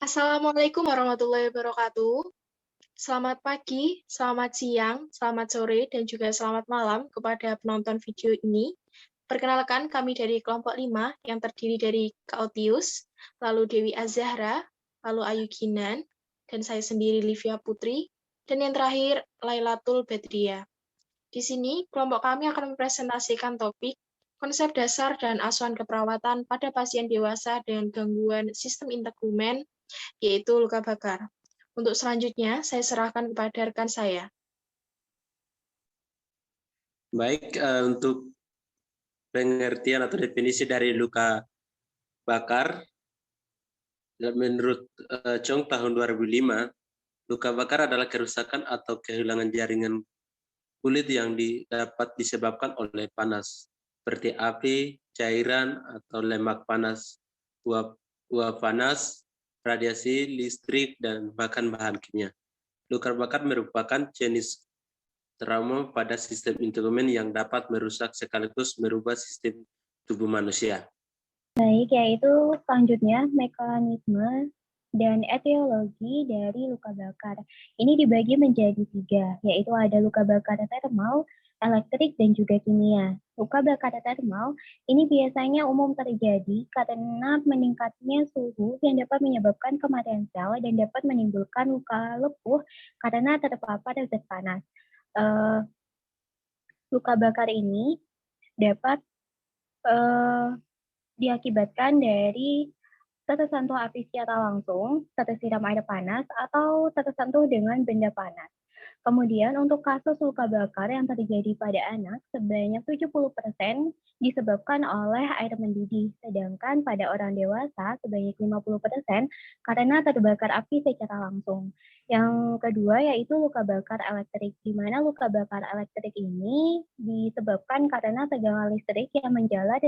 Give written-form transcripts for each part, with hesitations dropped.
Assalamualaikum warahmatullahi wabarakatuh. Selamat pagi, selamat siang, selamat sore, dan juga selamat malam kepada penonton video ini. Perkenalkan, kami dari kelompok 5 yang terdiri dari Kak Otius, lalu Dewi Azahra, lalu Ayu Ginan, dan saya sendiri Livia Putri, dan yang terakhir Lailatul Badriah. Di sini, kelompok kami akan mempresentasikan topik konsep dasar dan asuhan keperawatan pada pasien dewasa dengan gangguan sistem integumen, yaitu luka bakar. Untuk selanjutnya, saya serahkan kepada rekan saya. Baik, untuk pengertian atau definisi dari luka bakar, menurut Chong tahun 2005, luka bakar adalah kerusakan atau kehilangan jaringan kulit yang dapat disebabkan oleh panas, seperti api, cairan, atau lemak panas, uap panas, radiasi, listrik, dan bahkan bahan kimia. Luka bakar merupakan jenis trauma pada sistem integumen yang dapat merusak sekaligus merubah sistem tubuh manusia. Baik, yaitu selanjutnya mekanisme dan etiologi dari luka bakar. Ini dibagi menjadi 3, yaitu ada luka bakar termal, elektrik, dan juga kimia. Luka bakar termal ini biasanya umum terjadi karena meningkatnya suhu yang dapat menyebabkan kematian sel dan dapat menimbulkan luka lepuh karena terpapar zat panas. Luka bakar ini dapat diakibatkan dari tersentuh api secara langsung, tersiram air panas, atau tersentuh dengan benda panas. Kemudian untuk kasus luka bakar yang terjadi pada anak, sebanyak 70% disebabkan oleh air mendidih, sedangkan pada orang dewasa sebanyak 50% karena terbakar api secara langsung. Yang kedua yaitu luka bakar elektrik, di mana luka bakar elektrik ini disebabkan karena tegangan listrik yang menjalar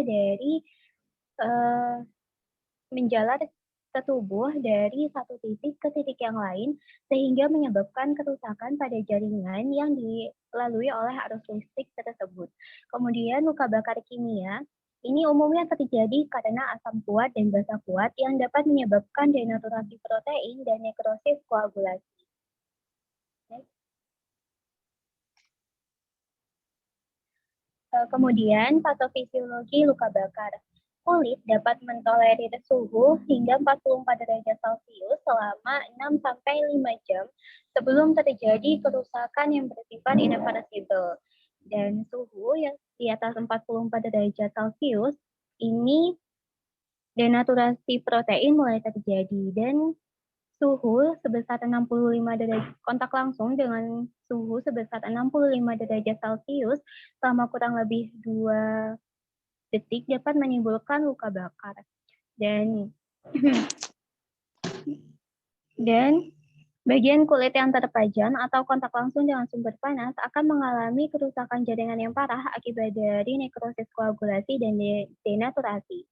ke tubuh dari satu titik ke titik yang lain, sehingga menyebabkan kerusakan pada jaringan yang dilalui oleh arus listrik tersebut. Kemudian luka bakar kimia, ini umumnya terjadi karena asam kuat dan basa kuat yang dapat menyebabkan denaturasi protein dan nekrosis koagulasi. Kemudian patofisiologi luka bakar. Kulit dapat mentolerir suhu hingga 44 derajat Celcius selama 6-5 jam sebelum terjadi kerusakan yang bersifat irreversibel. Dan suhu yang di atas 44 derajat Celcius ini denaturasi protein mulai terjadi, dan suhu sebesar 65 derajat kontak langsung dengan suhu sebesar 65 derajat Celcius selama kurang lebih 2 detik dapat menimbulkan luka bakar. Dan bagian kulit yang terpajan atau kontak langsung dengan sumber panas akan mengalami kerusakan jaringan yang parah akibat dari nekrosis koagulasi dan denaturasi.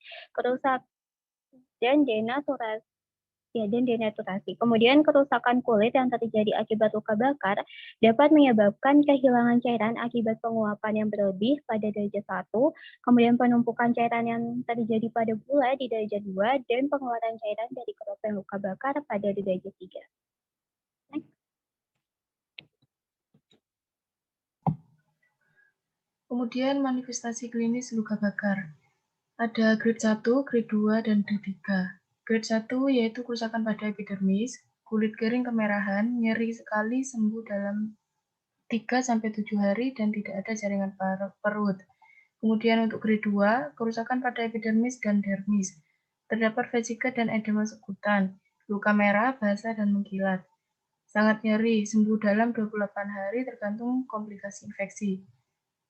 Kemudian kerusakan kulit yang terjadi akibat luka bakar dapat menyebabkan kehilangan cairan akibat penguapan yang berlebih pada derajat 1, kemudian penumpukan cairan yang terjadi pada bula di derajat 2, dan pengeluaran cairan dari keropeng luka bakar pada derajat 3. Kemudian manifestasi klinis luka bakar. Ada grade 1, grade 2, dan grade 3. Grade 1 yaitu kerusakan pada epidermis, kulit kering kemerahan, nyeri sekali, sembuh dalam 3-7 hari, dan tidak ada jaringan perut. Kemudian untuk grade 2, kerusakan pada epidermis dan dermis. Terdapat vesika dan edema sekutan, luka merah, basah, dan mengkilat. Sangat nyeri, sembuh dalam 28 hari tergantung komplikasi infeksi.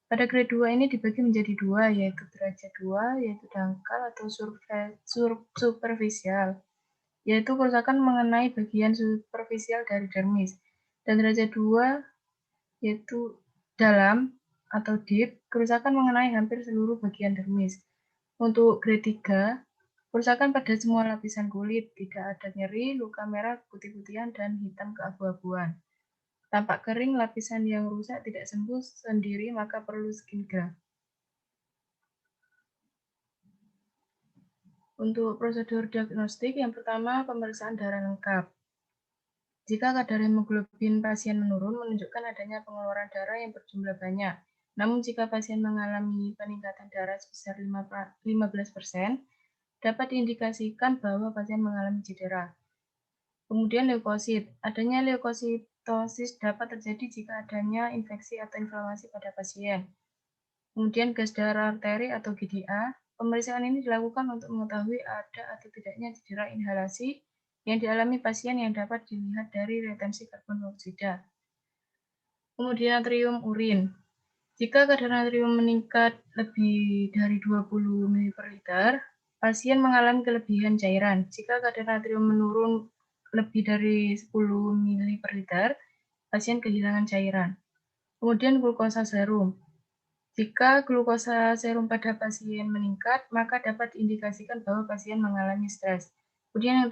Pada grade 2 ini dibagi menjadi 2, yaitu derajat 2, yaitu dangkal atau superficial, yaitu kerusakan mengenai bagian superficial dari dermis. Dan derajat 2, yaitu dalam atau deep, kerusakan mengenai hampir seluruh bagian dermis. Untuk grade 3, kerusakan pada semua lapisan kulit, tidak ada nyeri, luka merah, putih-putihan, dan hitam keabu-abuan. Tampak kering, lapisan yang rusak tidak sembuh sendiri, maka perlu skin graft. Untuk prosedur diagnostik, yang pertama pemeriksaan darah lengkap. Jika kadar hemoglobin pasien menurun, menunjukkan adanya pengeluaran darah yang berjumlah banyak. Namun jika pasien mengalami peningkatan darah sebesar 15%, dapat diindikasikan bahwa pasien mengalami cedera. Kemudian leukosit. Adanya leukositosis dapat terjadi jika adanya infeksi atau inflamasi pada pasien. Kemudian gas darah arteri atau GDA. Pemeriksaan ini dilakukan untuk mengetahui ada atau tidaknya cedera inhalasi yang dialami pasien yang dapat dilihat dari retensi karbon dioksida. Kemudian natrium urin. Jika kadar natrium meningkat lebih dari 20 ml per liter, pasien mengalami kelebihan cairan. Jika kadar natrium menurun lebih dari 10 ml per liter, pasien kehilangan cairan. Kemudian glukosa serum. Jika glukosa serum pada pasien meningkat, maka dapat diindikasikan bahwa pasien mengalami stres. Kemudian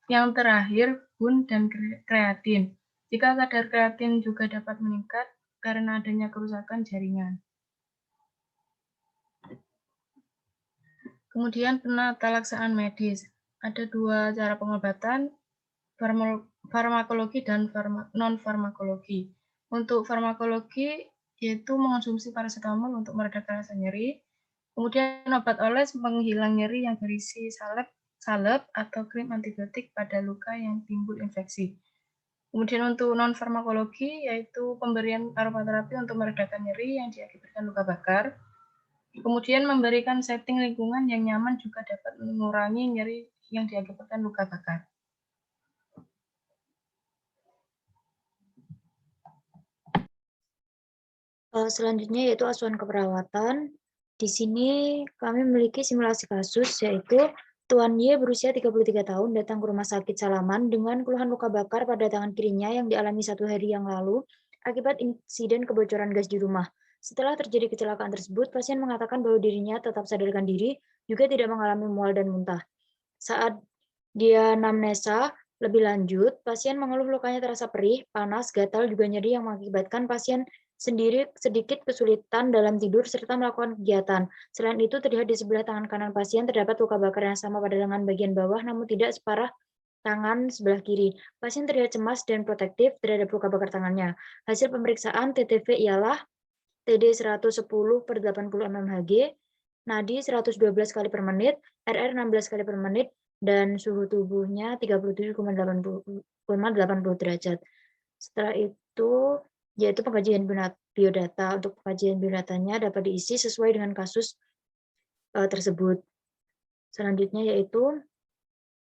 yang terakhir bun dan kreatin. Jika kadar kreatin juga dapat meningkat karena adanya kerusakan jaringan. Kemudian penatalaksaan medis. Ada dua cara pengobatan, farmakologi dan non-farmakologi. Untuk farmakologi, yaitu mengonsumsi paracetamol untuk meredakan rasa nyeri. Kemudian obat oles penghilang nyeri yang berisi salep atau krim antibiotik pada luka yang timbul infeksi. Kemudian untuk non-farmakologi, yaitu pemberian aromaterapi untuk meredakan nyeri yang diakibatkan luka bakar. Kemudian memberikan setting lingkungan yang nyaman juga dapat mengurangi nyeri yang diakibatkan luka bakar. Selanjutnya yaitu asuhan keperawatan. Di sini kami memiliki simulasi kasus, yaitu Tuan Y berusia 33 tahun datang ke rumah sakit Salaman dengan keluhan luka bakar pada tangan kirinya yang dialami 1 hari yang lalu akibat insiden kebocoran gas di rumah. Setelah terjadi kecelakaan tersebut, pasien mengatakan bahwa dirinya tetap sadarkan diri, juga tidak mengalami mual dan muntah. Saat dia anamnesa lebih lanjut, pasien mengeluh lukanya terasa perih, panas, gatal, juga nyeri yang mengakibatkan pasien sendiri sedikit kesulitan dalam tidur serta melakukan kegiatan. Selain itu, terlihat di sebelah tangan kanan pasien terdapat luka bakar yang sama pada lengan bagian bawah, namun tidak separah tangan sebelah kiri. Pasien terlihat cemas dan protektif terhadap luka bakar tangannya. Hasil pemeriksaan TTV ialah TD 110 per 80 mmHg, nadi 112 kali per menit, RR 16 kali per menit, dan suhu tubuhnya 37,80 derajat. Setelah itu, yaitu pengkajian biodata. Untuk pengkajian biodatanya dapat diisi sesuai dengan kasus tersebut. Selanjutnya yaitu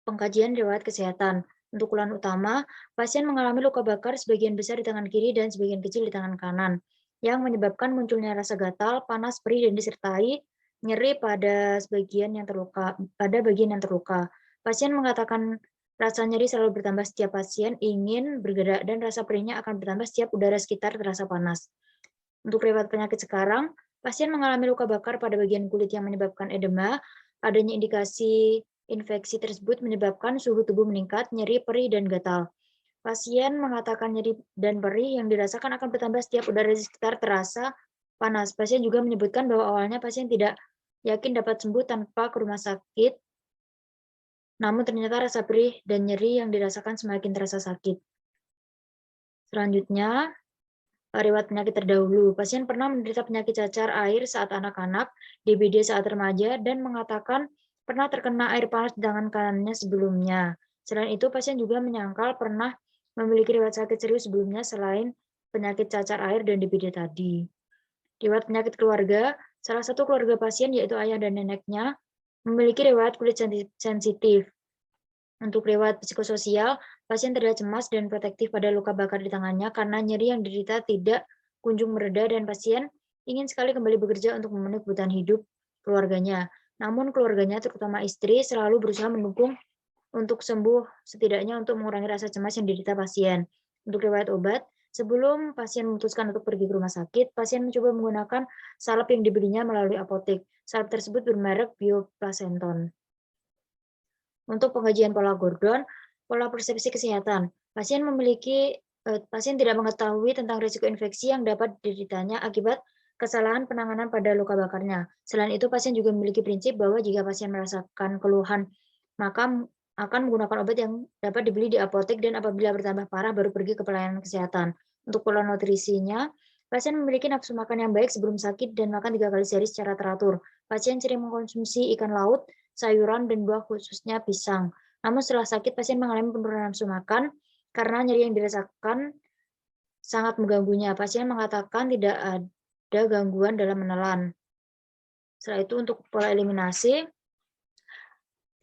pengkajian riwayat kesehatan. Untuk keluhan utama, pasien mengalami luka bakar sebagian besar di tangan kiri dan sebagian kecil di tangan kanan, yang menyebabkan munculnya rasa gatal, panas, perih, dan disertai nyeri pada bagian yang terluka. Pasien mengatakan rasa nyeri selalu bertambah setiap pasien ingin bergerak dan rasa perihnya akan bertambah setiap udara sekitar terasa panas. Untuk riwayat penyakit sekarang, pasien mengalami luka bakar pada bagian kulit yang menyebabkan edema. Adanya indikasi infeksi tersebut menyebabkan suhu tubuh meningkat, nyeri, perih, dan gatal. Pasien mengatakan nyeri dan perih yang dirasakan akan bertambah setiap udara di sekitar terasa panas. Pasien juga menyebutkan bahwa awalnya pasien tidak yakin dapat sembuh tanpa ke rumah sakit, namun ternyata rasa perih dan nyeri yang dirasakan semakin terasa sakit. Selanjutnya, riwayat penyakit terdahulu. Pasien pernah menderita penyakit cacar air saat anak-anak, DBD saat remaja, dan mengatakan pernah terkena air panas di tangan kanannya sebelumnya. Selain itu, pasien juga menyangkal pernah memiliki riwayat sakit serius sebelumnya selain penyakit cacar air dan DBD tadi. Riwayat penyakit keluarga, salah satu keluarga pasien yaitu ayah dan neneknya memiliki riwayat kulit sensitif. Untuk riwayat psikososial, pasien terlihat cemas dan protektif pada luka bakar di tangannya karena nyeri yang diderita tidak kunjung mereda dan pasien ingin sekali kembali bekerja untuk memenuhi kebutuhan hidup keluarganya. Namun keluarganya, terutama istri, selalu berusaha mendukung untuk sembuh, setidaknya untuk mengurangi rasa cemas yang diderita pasien. Untuk riwayat obat, sebelum pasien memutuskan untuk pergi ke rumah sakit, pasien mencoba menggunakan salep yang dibelinya melalui apotek. Salep tersebut bermerek Bioplacenton. Untuk pengkajian pola Gordon, pola persepsi kesehatan. Pasien tidak mengetahui tentang risiko infeksi yang dapat dideritanya akibat kesalahan penanganan pada luka bakarnya. Selain itu, pasien juga memiliki prinsip bahwa jika pasien merasakan keluhan, maka akan menggunakan obat yang dapat dibeli di apotek dan apabila bertambah parah baru pergi ke pelayanan kesehatan. Untuk pola nutrisinya, pasien memiliki nafsu makan yang baik sebelum sakit dan makan 3 kali sehari secara teratur. Pasien sering mengkonsumsi ikan laut, sayuran, dan buah khususnya pisang. Namun setelah sakit, pasien mengalami penurunan nafsu makan karena nyeri yang dirasakan sangat mengganggunya. Pasien mengatakan tidak ada gangguan dalam menelan. Setelah itu untuk pola eliminasi,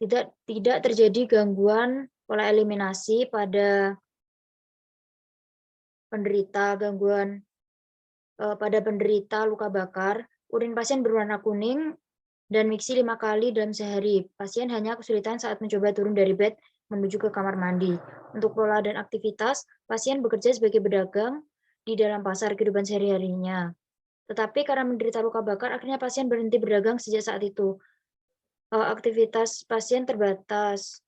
tidak terjadi gangguan pola eliminasi pada penderita luka bakar. Urin pasien berwarna kuning dan miksi 5 kali dalam sehari. Pasien hanya kesulitan saat mencoba turun dari bed menuju ke kamar mandi. Untuk pola dan aktivitas, pasien bekerja sebagai pedagang di dalam pasar kehidupan sehari-harinya. Tetapi karena menderita luka bakar, akhirnya pasien berhenti berdagang sejak saat itu. Aktivitas pasien terbatas.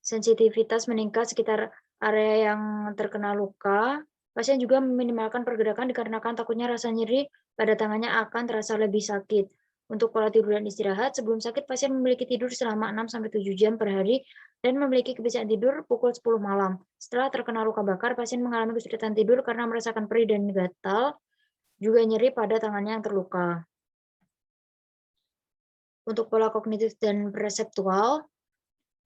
Sensitivitas meningkat sekitar area yang terkena luka. Pasien juga meminimalkan pergerakan dikarenakan takutnya rasa nyeri pada tangannya akan terasa lebih sakit. Untuk pola tidur dan istirahat, sebelum sakit pasien memiliki tidur selama 6-7 jam per hari dan memiliki kebiasaan tidur pukul 10 malam. Setelah terkena luka bakar, pasien mengalami kesulitan tidur karena merasakan perih dan gatal, juga nyeri pada tangannya yang terluka. Untuk pola kognitif dan perseptual,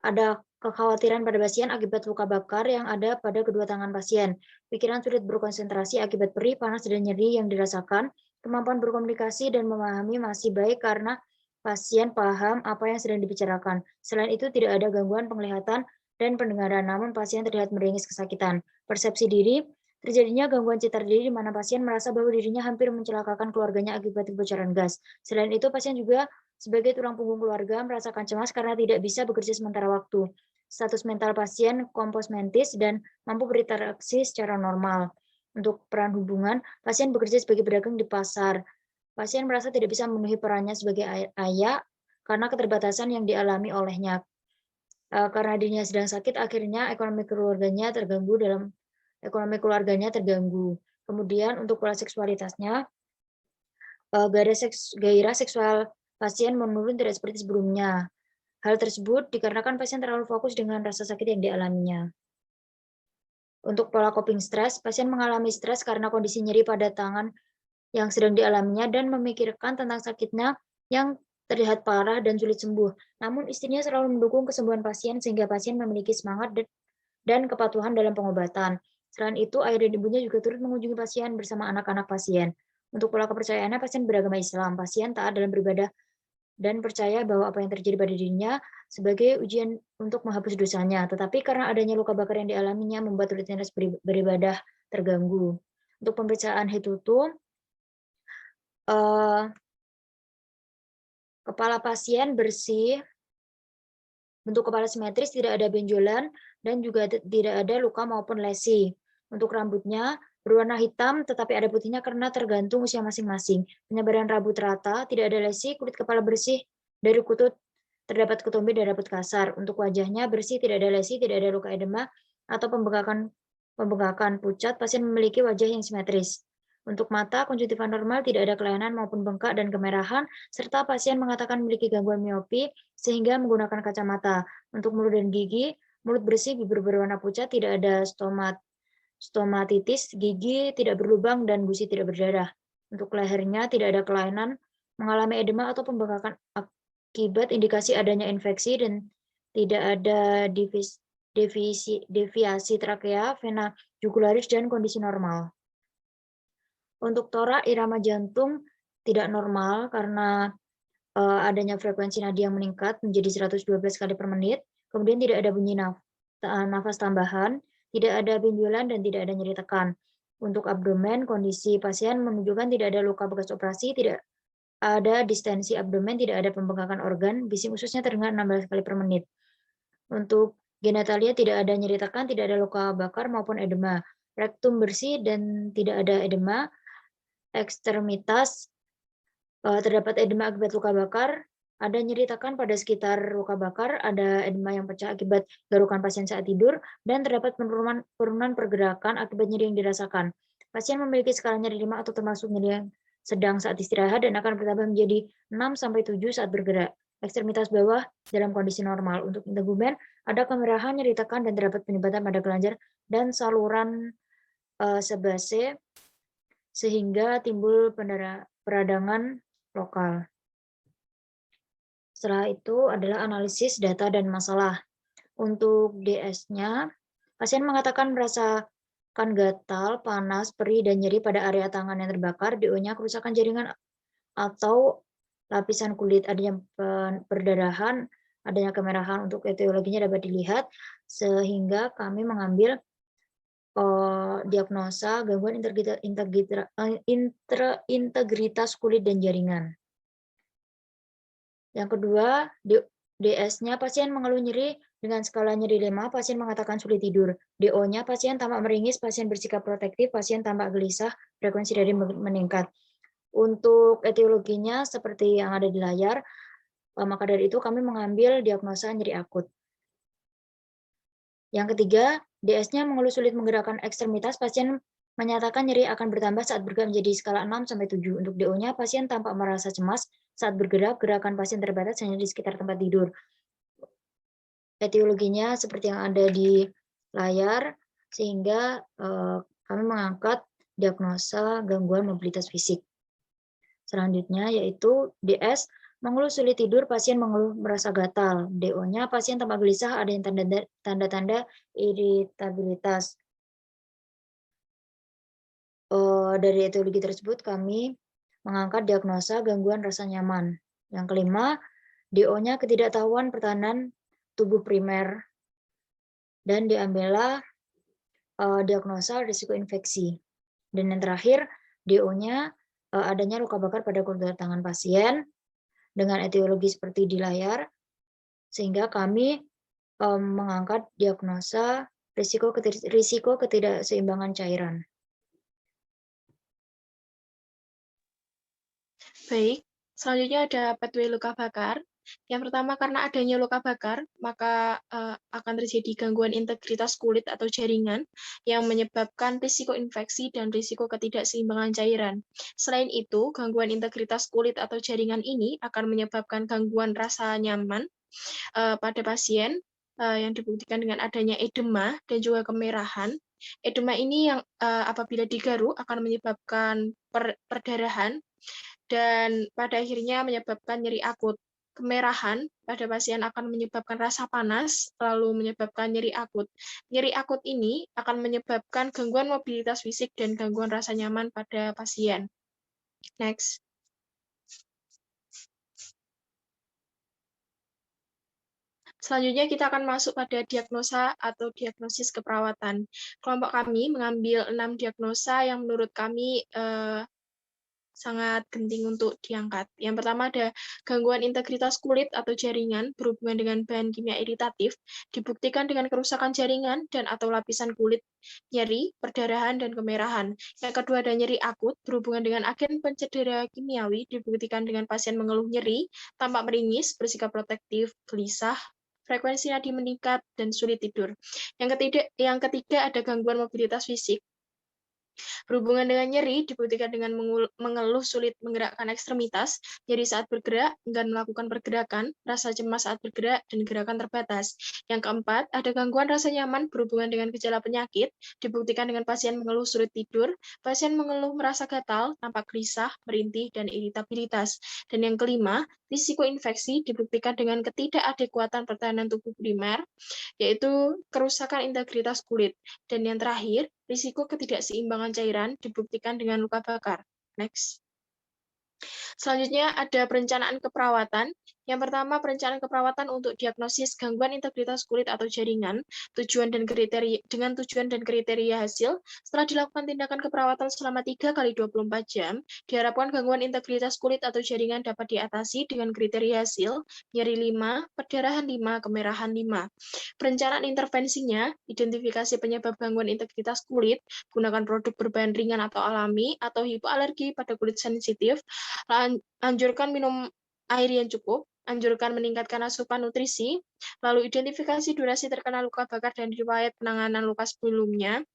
ada kekhawatiran pada pasien akibat luka bakar yang ada pada kedua tangan pasien. Pikiran sulit berkonsentrasi akibat perih, panas, dan nyeri yang dirasakan. Kemampuan berkomunikasi dan memahami masih baik karena pasien paham apa yang sedang dibicarakan. Selain itu, tidak ada gangguan penglihatan dan pendengaran, namun pasien terlihat meringis kesakitan. Persepsi diri, terjadinya gangguan citra diri di mana pasien merasa bahwa dirinya hampir mencelakakan keluarganya akibat kebocoran gas. Selain itu, pasien juga sebagai tulang punggung keluarga merasakan cemas karena tidak bisa bekerja sementara waktu. Status mental pasien kompos mentis dan mampu berinteraksi secara normal. Untuk peran hubungan, pasien bekerja sebagai pedagang di pasar. Pasien merasa tidak bisa memenuhi perannya sebagai ayah karena keterbatasan yang dialami olehnya. Karena dirinya sedang sakit, akhirnya ekonomi keluarganya terganggu. Kemudian untuk pola seksualitasnya, gairah seksual pasien menurun tidak seperti sebelumnya. Hal tersebut dikarenakan pasien terlalu fokus dengan rasa sakit yang dialaminya. Untuk pola coping stres, pasien mengalami stres karena kondisi nyeri pada tangan yang sedang dialaminya dan memikirkan tentang sakitnya yang terlihat parah dan sulit sembuh. Namun istrinya selalu mendukung kesembuhan pasien sehingga pasien memiliki semangat dan kepatuhan dalam pengobatan. Selain itu, ayah dan ibunya juga turut mengunjungi pasien bersama anak-anak pasien. Untuk pola kepercayaannya, pasien beragama Islam. Pasien taat dalam beribadah dan percaya bahwa apa yang terjadi pada dirinya sebagai ujian untuk menghapus dosanya. Tetapi karena adanya luka bakar yang dialaminya membuat rutinitas beribadah terganggu. Untuk pemeriksaan Hitutu, kepala pasien bersih, bentuk kepala simetris, tidak ada benjolan, dan juga tidak ada luka maupun lesi. Untuk rambutnya berwarna hitam tetapi ada putihnya karena tergantung usia masing-masing. Penyebaran rambut rata, tidak ada lesi, kulit kepala bersih, dari kutut terdapat ketombe dan rambut kasar. Untuk wajahnya bersih, tidak ada lesi, tidak ada luka edema atau pembengkakan pucat, pasien memiliki wajah yang simetris. Untuk mata, konjungtiva normal, tidak ada kelainan maupun bengkak dan kemerahan, serta pasien mengatakan memiliki gangguan miopi sehingga menggunakan kacamata. Untuk mulut dan gigi, mulut bersih, bibir berwarna pucat, tidak ada stomatitis, gigi tidak berlubang, dan gusi tidak berdarah. Untuk lehernya, tidak ada kelainan, mengalami edema atau pembengkakan akibat indikasi adanya infeksi, dan tidak ada deviasi trakea, vena jugularis, dan kondisi normal. Untuk torak, irama jantung tidak normal karena adanya frekuensi nadi yang meningkat menjadi 112 kali per menit, kemudian tidak ada bunyi nafas tambahan, tidak ada benjolan, dan tidak ada nyeri tekan. Untuk abdomen, kondisi pasien menunjukkan tidak ada luka bekas operasi, tidak ada distensi abdomen, tidak ada pembengkakan organ, bising ususnya terdengar 16 kali per menit. Untuk genitalia tidak ada nyeri tekan, tidak ada luka bakar maupun edema. Rektum bersih dan tidak ada edema. Ekstremitas terdapat edema akibat luka bakar, ada nyeri tekan pada sekitar luka bakar, ada edema yang pecah akibat garukan pasien saat tidur, dan terdapat penurunan pergerakan akibat nyeri yang dirasakan. Pasien memiliki skala nyeri 5 atau termasuk nyeri yang sedang saat istirahat dan akan bertambah menjadi 6-7 saat bergerak. Ekstremitas bawah dalam kondisi normal. Untuk integumen, ada kemerahan, nyeri tekan, dan terdapat penyumbatan pada kelenjar dan saluran sebase sehingga timbul peradangan lokal. Setelah itu adalah analisis data dan masalah. Untuk DS-nya, pasien mengatakan merasakan gatal, panas, perih, dan nyeri pada area tangan yang terbakar. DO-nya kerusakan jaringan atau lapisan kulit, adanya perdarahan, adanya kemerahan. Untuk etiologinya dapat dilihat, sehingga kami mengambil diagnosa gangguan integritas kulit dan jaringan. Yang kedua, DS-nya pasien mengeluh nyeri dengan skala nyeri 5, pasien mengatakan sulit tidur. DO-nya pasien tampak meringis, pasien bersikap protektif, pasien tampak gelisah, frekuensi dari meningkat. Untuk etiologinya seperti yang ada di layar, maka dari itu kami mengambil diagnosa nyeri akut. Yang ketiga, DS-nya mengeluh sulit menggerakkan ekstremitas, pasien menyatakan nyeri akan bertambah saat bergerak menjadi skala 6-7. Untuk DO-nya, pasien tampak merasa cemas saat bergerak, gerakan pasien terbatas hanya di sekitar tempat tidur. Etiologinya seperti yang ada di layar, sehingga kami mengangkat diagnosa gangguan mobilitas fisik. Selanjutnya yaitu DS, mengeluh sulit tidur, pasien mengeluh merasa gatal. DO-nya pasien tampak gelisah, ada yang tanda-tanda iritabilitas. Dari etiologi tersebut kami mengangkat diagnosa gangguan rasa nyaman. Yang kelima, DO-nya ketidaktahuan pertahanan tubuh primer. Dan diambillah diagnosa risiko infeksi. Dan yang terakhir, DO-nya adanya luka bakar pada kulit tangan pasien dengan etiologi seperti di layar, sehingga kami mengangkat diagnosa risiko ketidakseimbangan cairan. Baik, selanjutnya ada pathway luka bakar. Yang pertama, karena adanya luka bakar, maka akan terjadi gangguan integritas kulit atau jaringan yang menyebabkan risiko infeksi dan risiko ketidakseimbangan cairan. Selain itu, gangguan integritas kulit atau jaringan ini akan menyebabkan gangguan rasa nyaman pada pasien yang dibuktikan dengan adanya edema dan juga kemerahan. Edema ini yang apabila digaruk akan menyebabkan perdarahan dan pada akhirnya menyebabkan nyeri akut. Kemerahan pada pasien akan menyebabkan rasa panas, lalu menyebabkan nyeri akut. Nyeri akut ini akan menyebabkan gangguan mobilitas fisik dan gangguan rasa nyaman pada pasien. Next. Selanjutnya kita akan masuk pada diagnosa atau diagnosis keperawatan. Kelompok kami mengambil 6 diagnosa yang menurut kami sangat penting untuk diangkat. Yang pertama ada gangguan integritas kulit atau jaringan berhubungan dengan bahan kimia iritatif, dibuktikan dengan kerusakan jaringan dan atau lapisan kulit, nyeri, perdarahan, dan kemerahan. Yang kedua ada nyeri akut berhubungan dengan agen pencedera kimiawi, dibuktikan dengan pasien mengeluh nyeri, tampak meringis, bersikap protektif, gelisah, frekuensi nadi meningkat, dan sulit tidur. Yang ketiga ada gangguan mobilitas fisik. Berhubungan dengan nyeri, dibuktikan dengan mengeluh sulit menggerakkan ekstremitas, nyeri saat bergerak, enggan melakukan pergerakan, rasa cemas saat bergerak, dan gerakan terbatas. Yang keempat, ada gangguan rasa nyaman berhubungan dengan gejala penyakit, dibuktikan dengan pasien mengeluh sulit tidur, pasien mengeluh merasa gatal, tampak gelisah, merintih, dan iritabilitas. Dan yang kelima, risiko infeksi dibuktikan dengan ketidakadekuatan pertahanan tubuh primer, yaitu kerusakan integritas kulit. Dan yang terakhir, risiko ketidakseimbangan cairan dibuktikan dengan luka bakar. Next. Selanjutnya ada perencanaan keperawatan. Yang pertama, perencanaan keperawatan untuk diagnosis gangguan integritas kulit atau jaringan, tujuan dan kriteria hasil. Setelah dilakukan tindakan keperawatan selama 3x24 jam, diharapkan gangguan integritas kulit atau jaringan dapat diatasi dengan kriteria hasil, nyeri 5, perdarahan 5, kemerahan 5. Perencanaan intervensinya, identifikasi penyebab gangguan integritas kulit, gunakan produk berbahan ringan atau alami, atau hipoalergi pada kulit sensitif, anjurkan minum air yang cukup, anjurkan meningkatkan asupan nutrisi, lalu identifikasi durasi terkena luka bakar dan riwayat penanganan luka sebelumnya,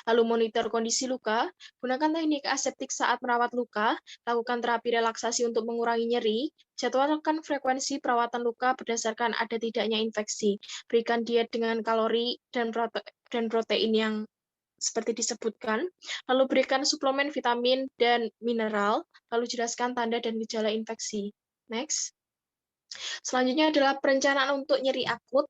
Lalu monitor kondisi luka, gunakan teknik aseptik saat merawat luka, lakukan terapi relaksasi untuk mengurangi nyeri, jadwalkan frekuensi perawatan luka berdasarkan ada tidaknya infeksi, berikan diet dengan kalori dan protein yang seperti disebutkan, lalu berikan suplemen vitamin dan mineral, lalu jelaskan tanda dan gejala infeksi. Next. Selanjutnya adalah perencanaan untuk nyeri akut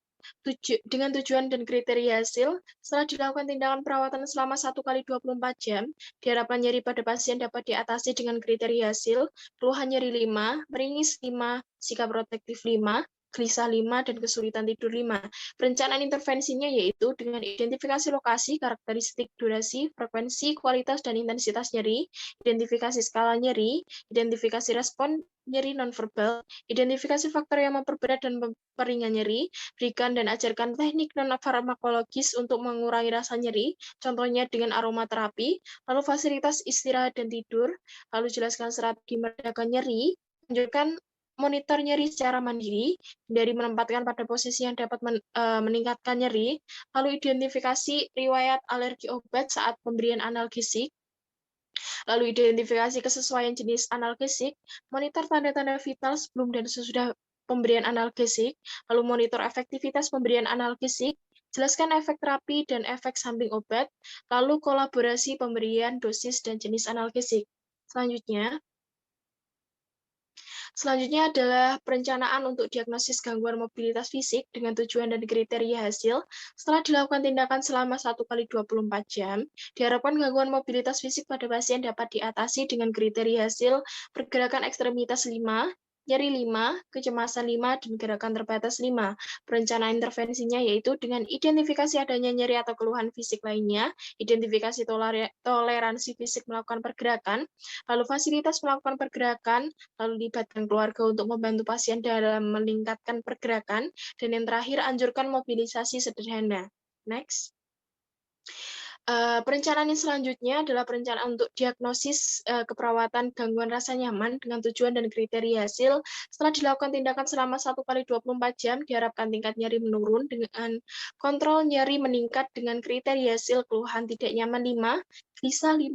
dengan tujuan dan kriteria hasil. Setelah dilakukan tindakan perawatan selama 1x24 jam, diharapkan nyeri pada pasien dapat diatasi dengan kriteria hasil, keluhan nyeri 5, meringis 5, sikap protektif 5, gelisah 5, dan kesulitan tidur 5. Perencanaan intervensinya yaitu dengan identifikasi lokasi, karakteristik, durasi, frekuensi, kualitas, dan intensitas nyeri, identifikasi skala nyeri, identifikasi respon nyeri nonverbal, identifikasi faktor yang memperberat dan memperingan nyeri, berikan dan ajarkan teknik non-farmakologis untuk mengurangi rasa nyeri, contohnya dengan aromaterapi, lalu fasilitas istirahat dan tidur, lalu jelaskan strategi meredakan nyeri, tunjukkan monitor nyeri secara mandiri, dari menempatkan pada posisi yang dapat meningkatkan nyeri, lalu identifikasi riwayat alergi obat saat pemberian analgesik, lalu identifikasi kesesuaian jenis analgesik, monitor tanda-tanda vital sebelum dan sesudah pemberian analgesik, lalu monitor efektivitas pemberian analgesik, jelaskan efek terapi dan efek samping obat, lalu kolaborasi pemberian dosis dan jenis analgesik. Selanjutnya adalah perencanaan untuk diagnosis gangguan mobilitas fisik dengan tujuan dan kriteria hasil. Setelah dilakukan tindakan selama 1x24 jam, diharapkan gangguan mobilitas fisik pada pasien dapat diatasi dengan kriteria hasil pergerakan ekstremitas 5, nyeri 5, kecemasan 5, dan gerakan terbatas 5. Perencanaan intervensinya yaitu dengan identifikasi adanya nyeri atau keluhan fisik lainnya, identifikasi toleransi fisik melakukan pergerakan, lalu fasilitas melakukan pergerakan, lalu libatkan keluarga untuk membantu pasien dalam meningkatkan pergerakan, dan yang terakhir anjurkan mobilisasi sederhana. Next. Perencanaan yang selanjutnya adalah perencanaan untuk diagnosis keperawatan gangguan rasa nyaman dengan tujuan dan kriteria hasil. Setelah dilakukan tindakan selama 1x24 jam, diharapkan tingkat nyeri menurun dengan kontrol nyeri meningkat dengan kriteria hasil keluhan tidak nyaman 5, gelisah 5,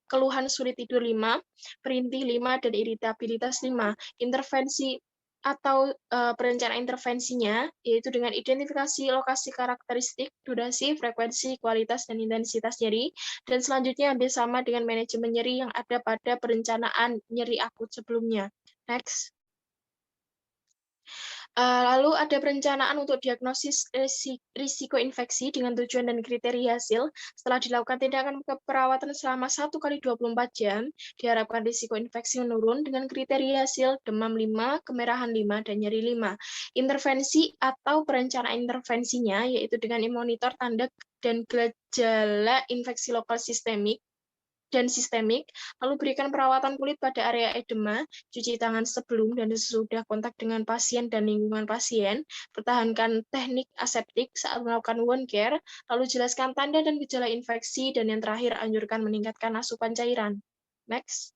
keluhan sulit tidur 5, perintih 5, dan iritabilitas 5. Intervensi atau perencanaan intervensinya, yaitu dengan identifikasi lokasi karakteristik, durasi, frekuensi, kualitas, dan intensitas nyeri, dan selanjutnya hampir sama dengan manajemen nyeri yang ada pada perencanaan nyeri akut sebelumnya. Next. Lalu ada perencanaan untuk diagnosis risiko infeksi dengan tujuan dan kriteria hasil. Setelah dilakukan tindakan keperawatan selama 1x24 jam, diharapkan risiko infeksi menurun dengan kriteria hasil demam 5, kemerahan 5, dan nyeri 5. Intervensi atau perencanaan intervensinya yaitu dengan memonitor tanda dan gejala infeksi lokal sistemik, lalu berikan perawatan kulit pada area edema, cuci tangan sebelum dan sesudah kontak dengan pasien dan lingkungan pasien, pertahankan teknik aseptik saat melakukan wound care, lalu jelaskan tanda dan gejala infeksi, dan yang terakhir anjurkan meningkatkan asupan cairan. Next.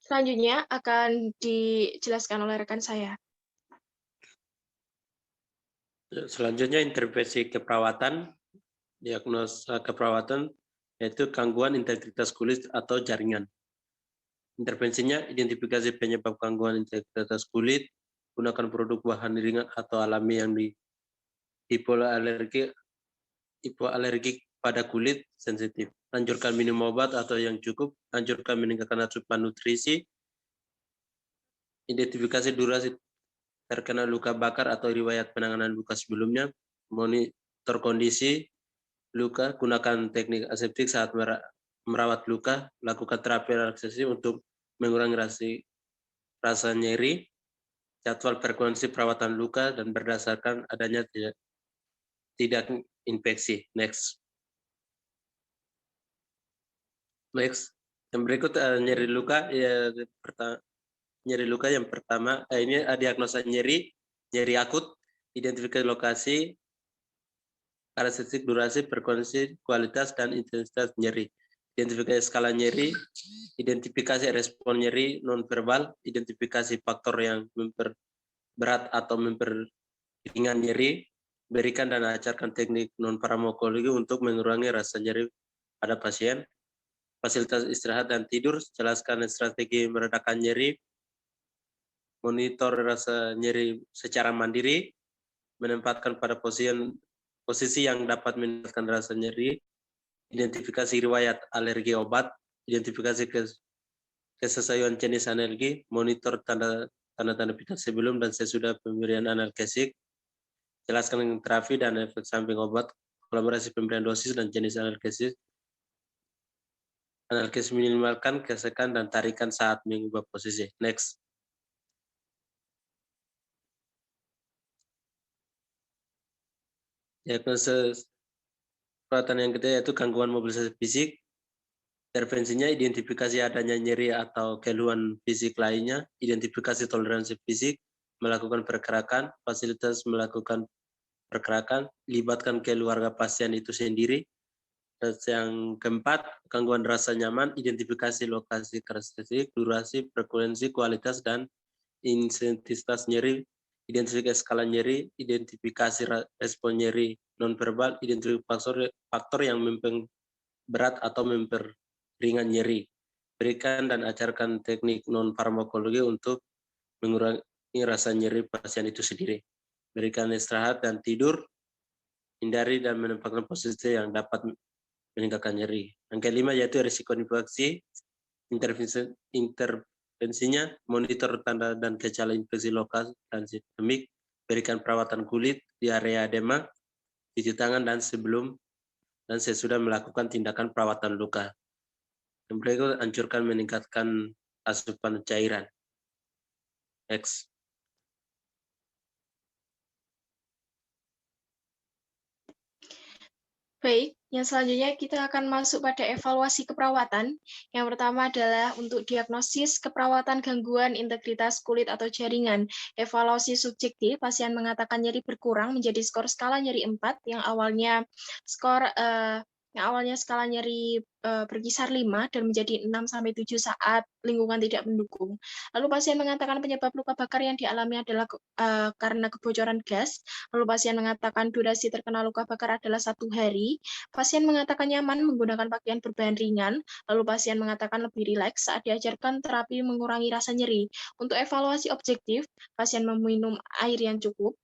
Selanjutnya akan dijelaskan oleh rekan saya. Selanjutnya intervensi keperawatan, diagnosa keperawatan, yaitu gangguan integritas kulit atau jaringan. Intervensinya, identifikasi penyebab gangguan integritas kulit, gunakan produk bahan ringan atau alami yang hipoalergik pada kulit sensitif. Anjurkan minum obat atau yang cukup, anjurkan meningkatkan asupan nutrisi, identifikasi durasi terkena luka bakar atau riwayat penanganan luka sebelumnya, monitor kondisi luka, gunakan teknik aseptik saat merawat luka, lakukan terapi relaksasi untuk mengurangi rasa nyeri, jadwal frekuensi perawatan luka, dan berdasarkan adanya tidak infeksi. Next. Yang berikut nyeri luka. Nyeri luka yang pertama, ini diagnosa nyeri akut, identifikasi lokasi, karakteristik, durasi, frekuensi, kualitas, dan intensitas nyeri. Identifikasi skala nyeri, identifikasi respon nyeri nonverbal, identifikasi faktor yang memperberat atau memperringan nyeri, berikan dan ajarkan teknik non-farmakologi untuk mengurangi rasa nyeri pada pasien, fasilitas istirahat dan tidur, jelaskan strategi meredakan nyeri, monitor rasa nyeri secara mandiri, menempatkan pada posisi yang dapat meningkatkan rasa nyeri, identifikasi riwayat alergi obat, identifikasi kesesuaian jenis alergi, monitor tanda-tanda vital sebelum dan sesudah pemberian analgesik, jelaskan terapi dan efek samping obat, kolaborasi pemberian dosis dan jenis analgesis, minimalkan gesekan dan tarikan saat mengubah posisi. Next. Diagnosis perawatan yang ketiga yaitu gangguan mobilisasi fisik. Intervensinya identifikasi adanya nyeri atau keluhan fisik lainnya, identifikasi toleransi fisik, melakukan pergerakan, fasilitas melakukan pergerakan, libatkan keluarga pasien itu sendiri. Dan yang keempat, gangguan rasa nyaman, identifikasi lokasi karakteristik, durasi, frekuensi, kualitas, dan intensitas nyeri, identifikasi skala nyeri, identifikasi respon nyeri nonverbal, identifikasi faktor yang memperberat atau memperringan nyeri. Berikan dan ajarkan teknik non-farmakologi untuk mengurangi rasa nyeri pasien itu sendiri. Berikan istirahat dan tidur, hindari dan menempatkan posisi yang dapat meningkatkan nyeri. Yang kelima yaitu risiko infeksi, intervensinya, monitor tanda dan gejala infeksi lokal dan sistemik, berikan perawatan kulit di area edema, cuci tangan dan sebelum dan sesudah melakukan tindakan perawatan luka. Dan berikut anjurkan meningkatkan asupan cairan. Next. Baik, yang selanjutnya kita akan masuk pada evaluasi keperawatan. Yang pertama adalah untuk diagnosis keperawatan gangguan integritas kulit atau jaringan. Evaluasi subjektif, pasien mengatakan nyeri berkurang menjadi skor skala nyeri 4, yang awalnya skala nyeri berkisar 5 dan menjadi 6-7 saat lingkungan tidak mendukung. Lalu pasien mengatakan penyebab luka bakar yang dialami adalah karena kebocoran gas. Lalu pasien mengatakan durasi terkena luka bakar adalah 1 hari. Pasien mengatakan nyaman menggunakan pakaian berbahan ringan. Lalu pasien mengatakan lebih rileks saat diajarkan terapi mengurangi rasa nyeri. Untuk evaluasi objektif, pasien meminum air yang cukup.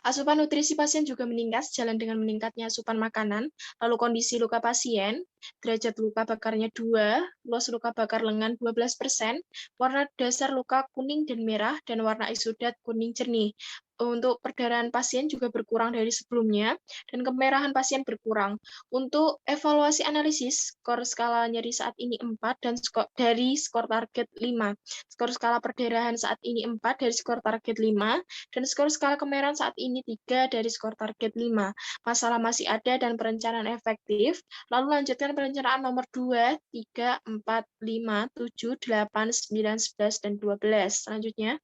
Asupan nutrisi pasien juga meningkat sejalan dengan meningkatnya asupan makanan. Lalu kondisi luka pasien, derajat luka bakarnya 2, luas luka bakar lengan 12%, warna dasar luka kuning dan merah, dan warna eksudat kuning jernih. Untuk perdarahan pasien juga berkurang dari sebelumnya, dan kemerahan pasien berkurang. Untuk evaluasi analisis, skor skala nyeri saat ini 4 dan dari skor target 5. Skor skala perdarahan saat ini 4 dari skor target 5, dan skor skala kemerahan saat ini 3 dari skor target 5. Masalah masih ada dan perencanaan efektif. Lalu lanjutkan perencanaan nomor 2, 3, 4, 5, 7, 8, 9, 11, dan 12. Selanjutnya.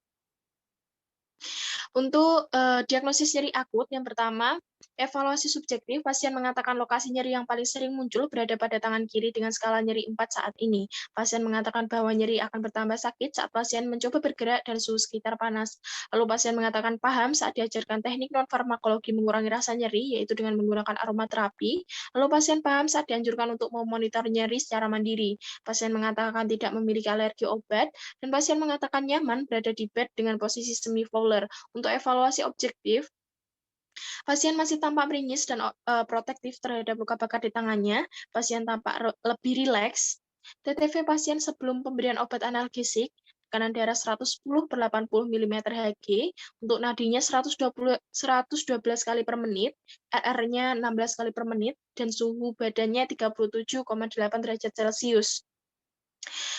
Untuk diagnosis nyeri akut, yang pertama, evaluasi subjektif, pasien mengatakan lokasi nyeri yang paling sering muncul berada pada tangan kiri dengan skala nyeri 4 saat ini. Pasien mengatakan bahwa nyeri akan bertambah sakit saat pasien mencoba bergerak dan suhu sekitar panas. Lalu pasien mengatakan paham saat diajarkan teknik non-farmakologi mengurangi rasa nyeri, yaitu dengan menggunakan aromaterapi. Lalu pasien paham saat dianjurkan untuk memonitor nyeri secara mandiri. Pasien mengatakan tidak memiliki alergi obat, dan pasien mengatakan nyaman berada di bed dengan posisi semi-fowler. Untuk evaluasi objektif, pasien masih tampak meringis dan protektif terhadap luka bakar di tangannya. Pasien tampak lebih rileks. TTV pasien sebelum pemberian obat analgesik, tekanan darah 110/80 mm Hg, untuk nadinya 112 kali per menit, RR-nya 16 kali per menit, dan suhu badannya 37,8 derajat Celcius.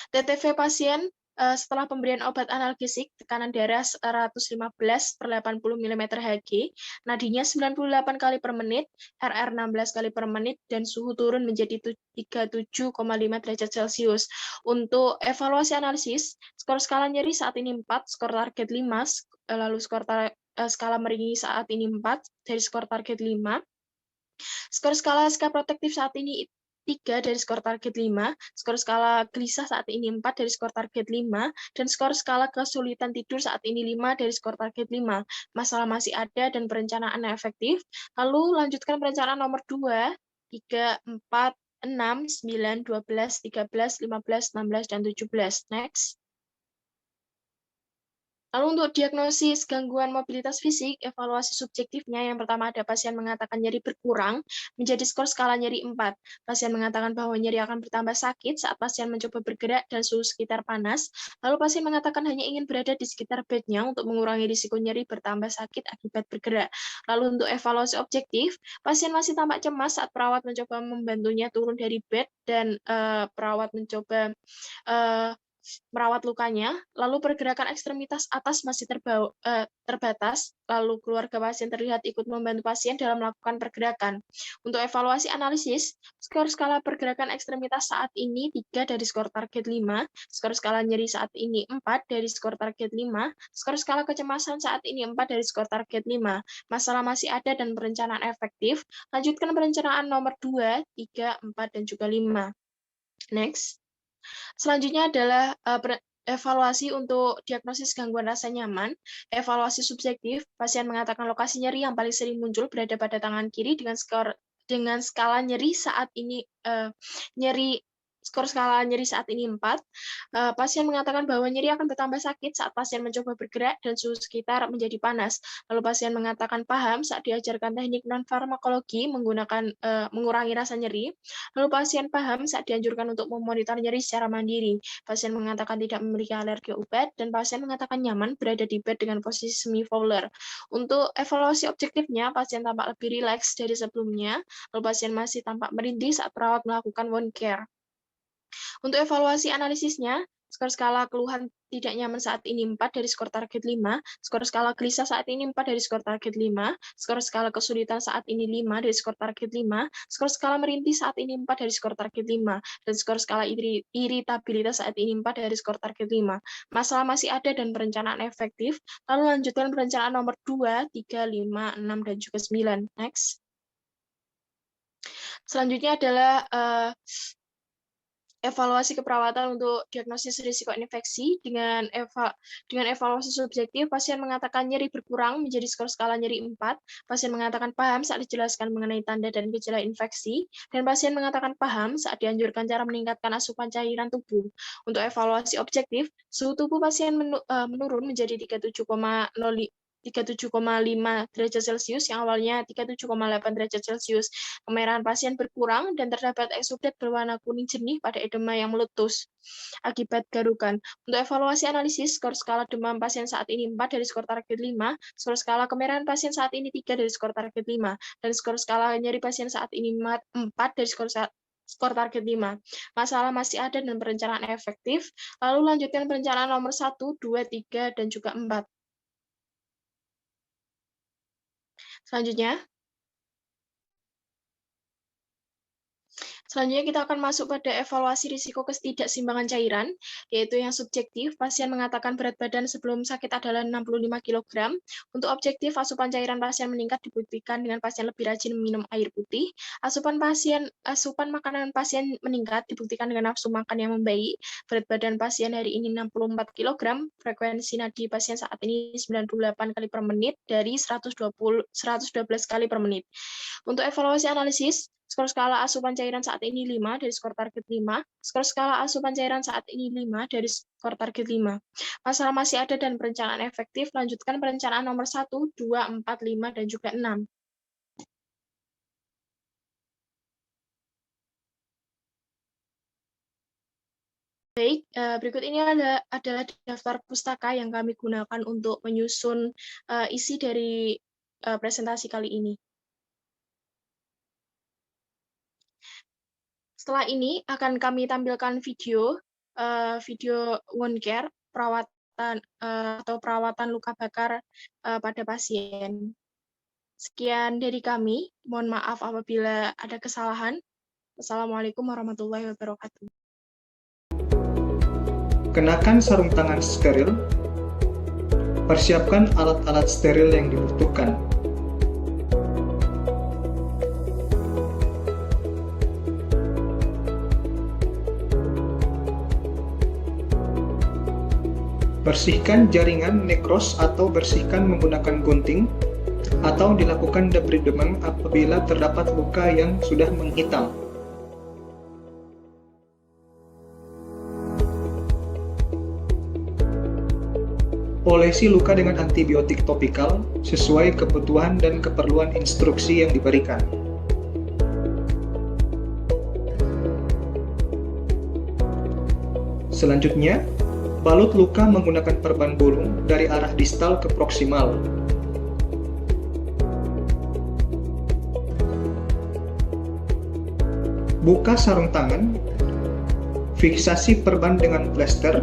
TTV pasien setelah pemberian obat analgesik, tekanan darah 115/80 mm Hg, nadinya 98 kali per menit, RR 16 kali per menit, dan suhu turun menjadi 37,5 derajat Celcius. Untuk evaluasi analisis, skor skala nyeri saat ini 4, skor target 5, lalu skor skala meringis saat ini 4, dari skor target 5. Skor skala SK protektif saat ini 3 dari skor target 5, skor skala gelisah saat ini 4 dari skor target 5, dan skor skala kesulitan tidur saat ini 5 dari skor target 5. Masalah masih ada dan perencanaan efektif. Lalu lanjutkan perencanaan nomor 2, 3, 4, 6, 9, 12, 13, 15, 16, dan 17. Next. Lalu untuk diagnosis gangguan mobilitas fisik, evaluasi subjektifnya yang pertama ada pasien mengatakan nyeri berkurang menjadi skor skala nyeri 4. Pasien mengatakan bahwa nyeri akan bertambah sakit saat pasien mencoba bergerak dan suhu sekitar panas. Lalu pasien mengatakan hanya ingin berada di sekitar bednya untuk mengurangi risiko nyeri bertambah sakit akibat bergerak. Lalu untuk evaluasi objektif, pasien masih tampak cemas saat perawat mencoba membantunya turun dari bed dan perawat mencoba merawat lukanya, lalu pergerakan ekstremitas atas masih terbatas, lalu keluarga pasien terlihat ikut membantu pasien dalam melakukan pergerakan. Untuk evaluasi analisis, skor skala pergerakan ekstremitas saat ini 3 dari skor target 5, skor skala nyeri saat ini 4 dari skor target 5, skor skala kecemasan saat ini 4 dari skor target 5. Masalah masih ada dan perencanaan efektif. Lanjutkan perencanaan nomor 2, 3, 4, dan juga 5. Next. Selanjutnya adalah evaluasi untuk diagnosis gangguan rasa nyaman. Evaluasi subjektif, pasien mengatakan lokasi nyeri yang paling sering muncul berada pada tangan kiri dengan skala nyeri saat ini skor skala nyeri saat ini 4. Pasien mengatakan bahwa nyeri akan bertambah sakit saat pasien mencoba bergerak dan suhu sekitar menjadi panas. Lalu pasien mengatakan paham saat diajarkan teknik non-farmakologi menggunakan mengurangi rasa nyeri. Lalu pasien paham saat dianjurkan untuk memonitor nyeri secara mandiri. Pasien mengatakan tidak memiliki alergi obat, dan pasien mengatakan nyaman berada di bed dengan posisi semi-fowler. Untuk evaluasi objektifnya, pasien tampak lebih rileks dari sebelumnya. Lalu pasien masih tampak merinding saat perawat melakukan wound care. Untuk evaluasi analisisnya, skor skala keluhan tidak nyaman saat ini 4 dari skor target 5, skor skala gelisah saat ini 4 dari skor target 5, skor skala kesulitan saat ini 5 dari skor target 5, skor skala merintih saat ini 4 dari skor target 5, dan skor skala iritabilitas saat ini 4 dari skor target 5. Masalah masih ada dan perencanaan efektif. Lalu lanjutkan perencanaan nomor 2, 3, 5, 6, dan juga 9. Next. Selanjutnya adalah evaluasi keperawatan untuk diagnosis risiko infeksi. Dengan evaluasi subjektif, pasien mengatakan nyeri berkurang menjadi skor skala nyeri 4. Pasien mengatakan paham saat dijelaskan mengenai tanda dan gejala infeksi, dan pasien mengatakan paham saat dianjurkan cara meningkatkan asupan cairan tubuh. Untuk evaluasi objektif, suhu tubuh pasien menurun menjadi 37,5 derajat Celcius yang awalnya 37,8 derajat Celcius. Kemerahan pasien berkurang dan terdapat eksudat berwarna kuning jernih pada edema yang meletus akibat garukan. Untuk evaluasi analisis, skor skala demam pasien saat ini 4 dari skor target 5, skor skala kemerahan pasien saat ini 3 dari skor target 5, dan skor skala nyeri pasien saat ini 4 dari skor target 5. Masalah masih ada dan perencanaan efektif. Lalu lanjutkan perencanaan nomor 1, 2, 3, dan juga 4. Selanjutnya kita akan masuk pada evaluasi risiko ketidakseimbangan cairan, yaitu yang subjektif. Pasien mengatakan berat badan sebelum sakit adalah 65 kg. Untuk objektif, asupan cairan pasien meningkat dibuktikan dengan pasien lebih rajin minum air putih. Asupan makanan pasien meningkat dibuktikan dengan nafsu makan yang membaik. Berat badan pasien hari ini 64 kg. Frekuensi nadi pasien saat ini 98 kali per menit dari 112 kali per menit. Untuk evaluasi analisis, skor skala asupan cairan saat ini 5 dari skor target 5. Skor skala asupan cairan saat ini 5 dari skor target 5. Masalah masih ada dan perencanaan efektif. Lanjutkan perencanaan nomor 1, 2, 4, 5, dan juga 6. Baik, berikut ini adalah daftar pustaka yang kami gunakan untuk menyusun isi dari presentasi kali ini. Setelah ini akan kami tampilkan video wound care, perawatan luka bakar pada pasien. Sekian dari kami. Mohon maaf apabila ada kesalahan. Wassalamualaikum warahmatullahi wabarakatuh. Kenakan sarung tangan steril. Persiapkan alat-alat steril yang dibutuhkan. Bersihkan jaringan nekros atau bersihkan menggunakan gunting, atau dilakukan debridement apabila terdapat luka yang sudah menghitam. Olesi luka dengan antibiotik topikal sesuai kebutuhan dan keperluan instruksi yang diberikan. Selanjutnya, balut luka menggunakan perban bulung dari arah distal ke proksimal. Buka sarung tangan, fiksasi perban dengan plester,